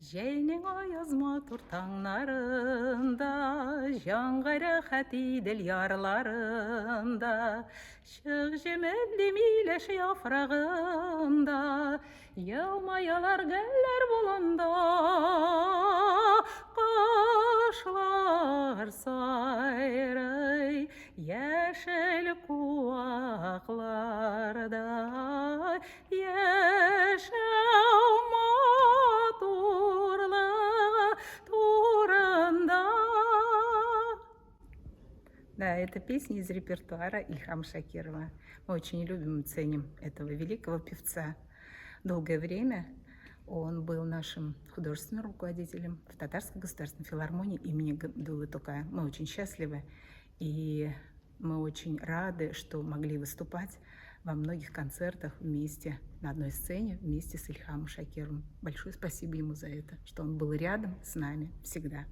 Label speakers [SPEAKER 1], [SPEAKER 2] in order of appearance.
[SPEAKER 1] Желнең аяз матур таңнарында, жаңғайра хәтидел ярларында, шық жемелді миләш яфрағында, елмаялар гәлләр болында, қошлар сайрый, яшел куақларда, яшәү турында. Да, это песня из репертуара Ильхама Шакирова. Мы очень любим и ценим этого великого певца. Долгое время он был нашим художественным руководителем в Татарской государственной филармонии имени Габдуллы Токая. Мы очень счастливы и мы очень рады, что могли выступать во многих концертах вместе, на одной сцене, вместе с Ильхамом Шакировым. Большое спасибо ему за это, что он был рядом с нами всегда.